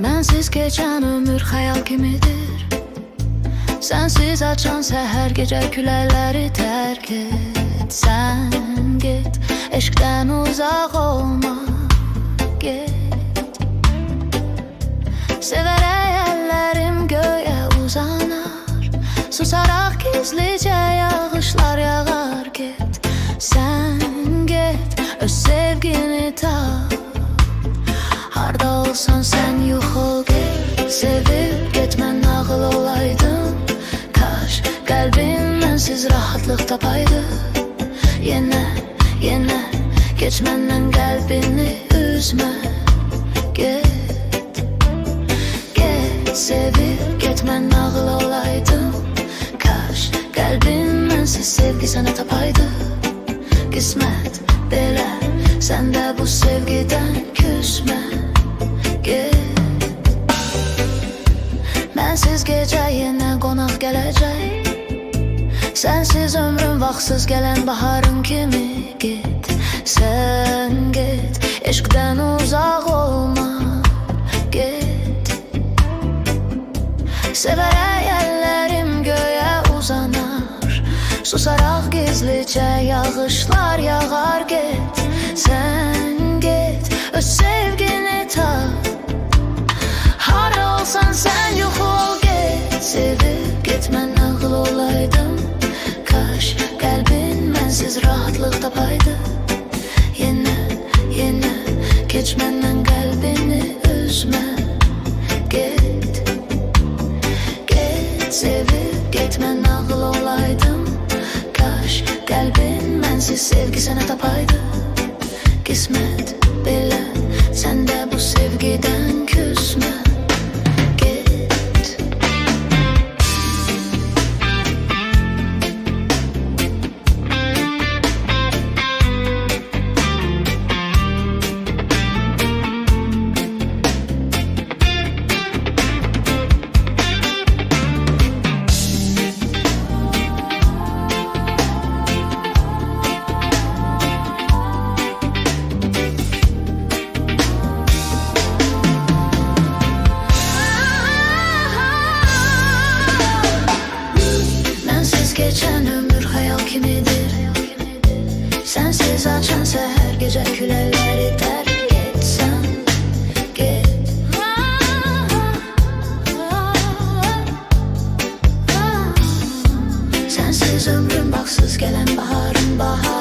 Mənsiz keçən ömür xəyal kimidir. Sənsiz açan səhər gecə küləkləri tərk et. Sən get, eşqdən uzaq olma, get. Sevərək əllərim göyə uzanar, susaraq gizlicə yağışlar yağar, get. Sən get, öz sevgini tap. Harda olsan sən yox ol, get. Sevib getmən nağıl olaydım. Kaş qəlbim mənsiz rahatlıq tapaydı. Yenə, yenə geç məndən qəlbini üzmə, get. Get, sevib getmən nağıl olaydım. Kaş qəlbim mənsiz sevgi sənə tapaydı. Qismət belə, sən də bu sevgidən küsmə, get. Mənsiz gecə yenə qonaq gələcək. Sənsiz ömrüm vaxtsız gələn baharın kimi, get. Sən get, eşqdən uzaq olma, get. Sevərək əllərim göyə uzanar, susaraq gizlicə yağışlar yağar, get. Sən get, öz sevgini tap. Harda olsan sən yox ol, get. Sevib getmən nağıl olaydım. Kaş qəlbin mənsiz rahatlıq tapaydı. Yenə, yenə keç məndən qəlbini üzmə, get. Get, sevib getmən nağıl olaydım. Kaş qəlbin mənsiz sevgi sənə tapaydı. Qismət belə, sən də bu sevgidən küsmə, get. Geçən ömür xəyal kimidir. Sənsiz açan səhər gecə küləkləri tərk et. Sən get. Sənsiz ömrüm baxsız gələn baharın bahar.